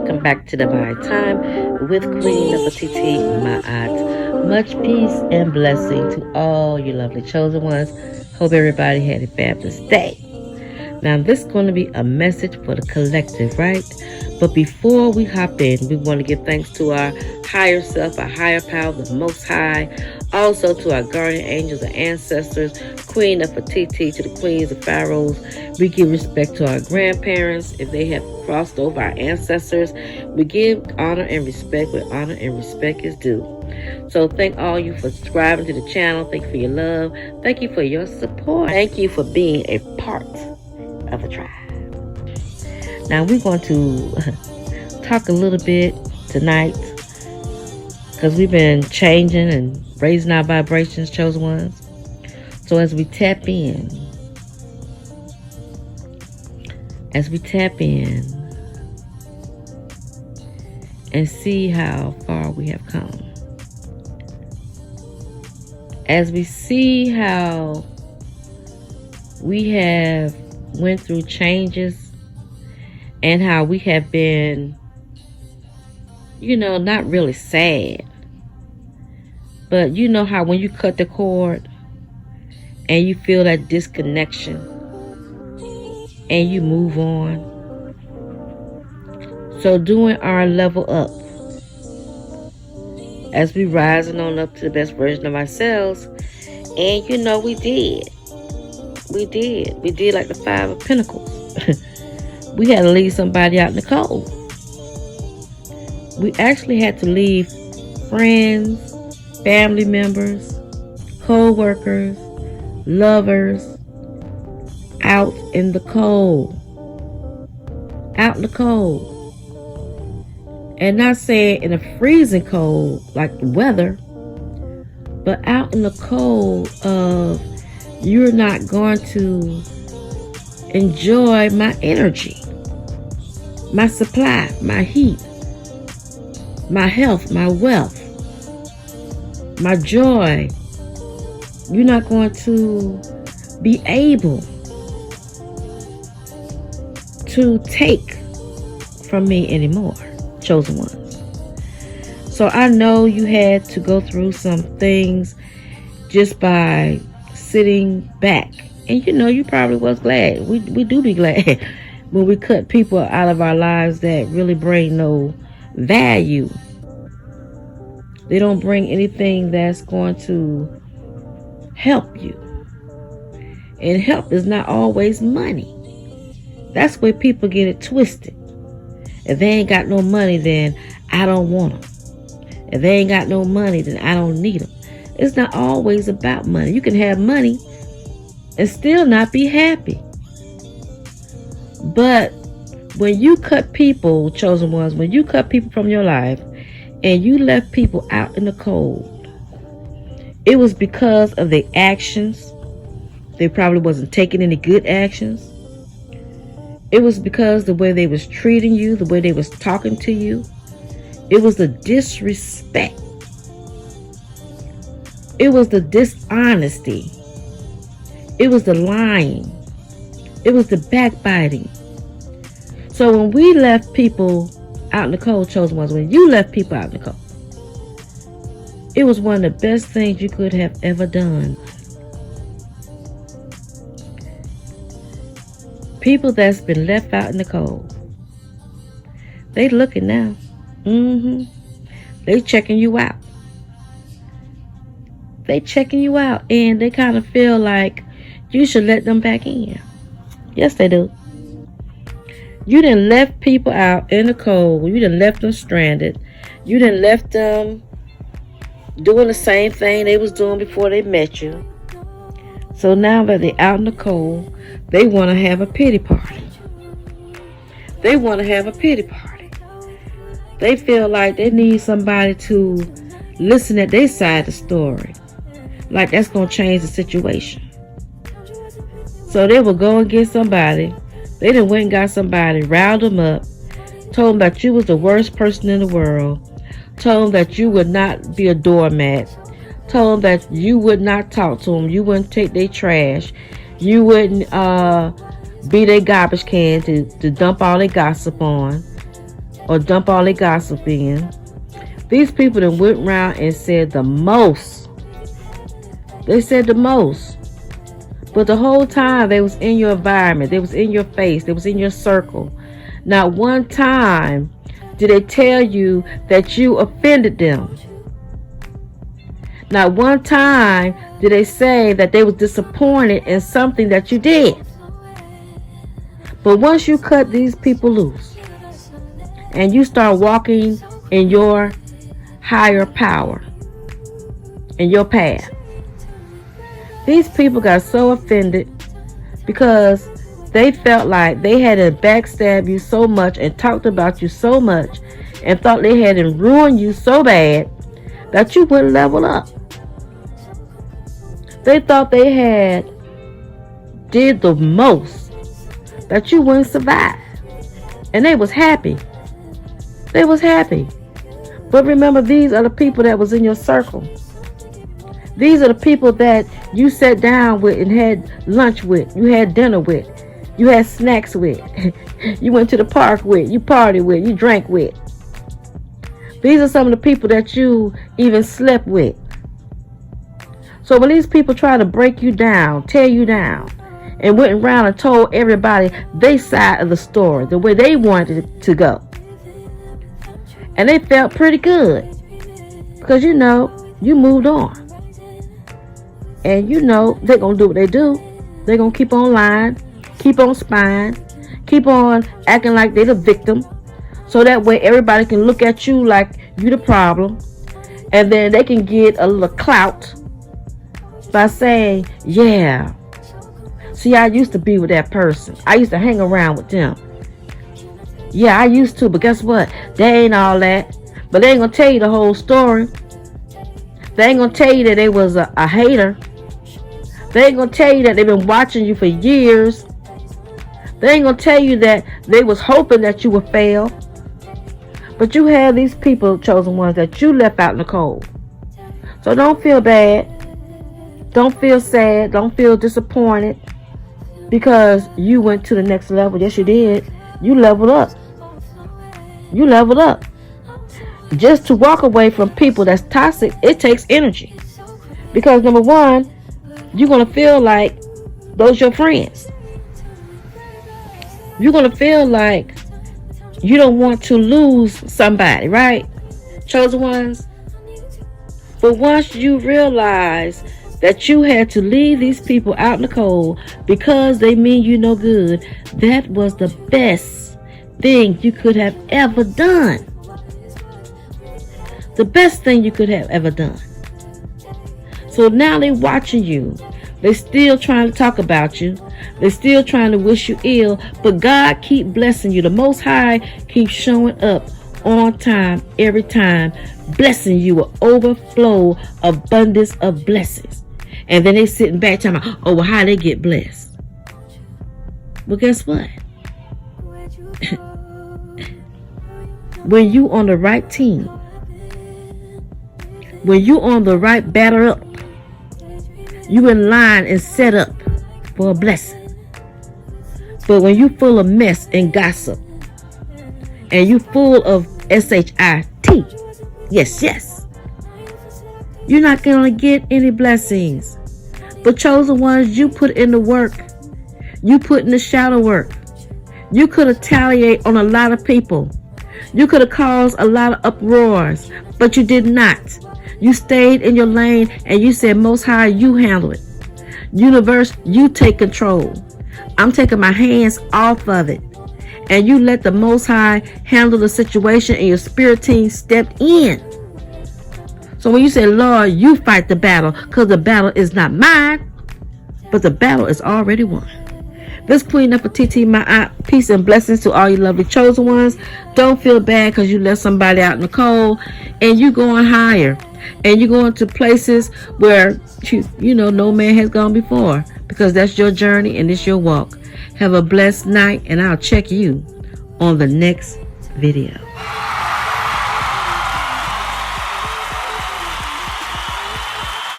welcome back to Divine Time with Queen of TT, my aunt. Much peace and blessing to all you lovely chosen ones. Hope everybody had a fabulous day. Now, this is going to be a message for the collective, right? But before we hop in, we want to give thanks to our higher self, our higher power, the Most High. Also to our guardian angels and ancestors, Queen of Fatiti, to the queens of pharaohs. We give respect to our grandparents if they have crossed over, our ancestors. We give honor and respect where honor and respect is due. So thank all you for subscribing to the channel. Thank you for your love. Thank you for your support. Thank you for being a part of the tribe. Now we're going to talk a little bit tonight because we've been changing and raising our vibrations, chosen ones. So as we tap in and see how far we have come, as we see how we have went through changes and how we have been, not really sad, but you know how when you cut the cord and you feel that disconnection and you move on. So doing our level up as we rising on up to the best version of ourselves, and we did like the Five of Pentacles. We had to leave somebody out in the cold. We actually had to leave friends, family members, co-workers, lovers out in the cold. And not saying in a freezing cold like the weather, but out in the cold of you're not going to enjoy my energy, my supply, my heat, my health, my wealth, my joy. You're not going to be able to take from me anymore, chosen ones. So I know you had to go through some things just by sitting back. And you probably was glad. We do be glad when we cut people out of our lives that really bring no value. They don't bring anything that's going to help you. And help is not always money. That's where people get it twisted. If they ain't got no money, then I don't want them. If they ain't got no money, then I don't need them. It's not always about money. You can have money and still not be happy. But when you cut people, chosen ones, when you cut people from your life and you left people out in the cold, it was because of their actions. They probably wasn't taking any good actions. It was because the way they was treating you, the way they was talking to you. It was the disrespect. It was the dishonesty. It was the lying. It was the backbiting. So when we left people out in the cold, chosen ones, when you left people out in the cold, it was one of the best things you could have ever done. People that's been left out in the cold, they looking now. They checking you out. They checking you out, and they kind of feel like you should let them back in. Yes, they do. You done left people out in the cold. You done left them stranded. You done left them doing the same thing they was doing before they met you. So now that they're out in the cold, they want to have a pity party. They want to have a pity party. They feel like they need somebody to listen at their side of the story. Like that's going to change the situation. So they will go and get somebody. They done went and got somebody, riled them up, told them that you was the worst person in the world, told them that you would not be a doormat, told them that you would not talk to them, you wouldn't take their trash, you wouldn't be their garbage can to dump all their gossip on. or dump all their gossip in. These people that went around and said the most. They said the most. But the whole time they was in your environment. They was in your face. They was in your circle. Not one time did they tell you that you offended them. Not one time did they say that they was disappointed in something that you did. But once you cut these people loose and you start walking in your higher power, in your path, these people got so offended because they felt like they had to backstab you so much and talked about you so much and thought they had to ruin you so bad that you wouldn't level up. They thought they had did the most that you wouldn't survive. And they was happy. They was happy. But remember, these are the people that was in your circle. These are the people that you sat down with and had lunch with. You had dinner with. You had snacks with. You went to the park with. You partied with. You drank with. These are some of the people that you even slept with. So when these people try to break you down, tear you down, and went around and told everybody their side of the story, the way they wanted it to go, and they felt pretty good because you moved on. And they're going to do what they do. They're going to keep on lying, keep on spying, keep on acting like they're the victim. So that way everybody can look at you like you the problem. And then they can get a little clout by saying, yeah, see, I used to be with that person. I used to hang around with them. Yeah, I used to, but guess what? They ain't all that. But they ain't going to tell you the whole story. They ain't going to tell you that they was a hater. They ain't going to tell you that they've been watching you for years. They ain't going to tell you that they was hoping that you would fail. But you have these people, chosen ones, that you left out in the cold. So don't feel bad. Don't feel sad. Don't feel disappointed because you went to the next level. Yes, you did. You leveled up. You leveled up. Just to walk away from people that's toxic, it takes energy. Because number one, you're going to feel like those your friends. You're going to feel like you don't want to lose somebody, right? Chosen ones. But once you realize that you had to leave these people out in the cold because they mean you no good, that was the best thing you could have ever done. The best thing you could have ever done. So now they're watching you. They're still trying to talk about you. They're still trying to wish you ill. But God keep blessing you. The Most High keeps showing up on time, every time, blessing you with overflow, abundance of blessings. And then they sitting back talking about, oh, well, how they get blessed. But guess what? When you on the right team, when you on the right batter up, you in line and set up for a blessing. But when you full of mess and gossip, and you full of shit, yes, you're not gonna get any blessings. But chosen ones, you put in the work. You put in the shadow work. You could retaliate on a lot of people. You could have caused a lot of uproars, but you did not. You stayed in your lane and you said, Most High, you handle it. Universe, you take control. I'm taking my hands off of it. And you let the Most High handle the situation and your spirit team stepped in. So when you say, Lord, you fight the battle, because the battle is not mine, but the battle is already won. This Queen of TT, my aunt, peace and blessings to all you lovely chosen ones. Don't feel bad because you left somebody out in the cold, and you going higher. And you're going to places where, no man has gone before. Because that's your journey and it's your walk. Have a blessed night. And I'll check you on the next video.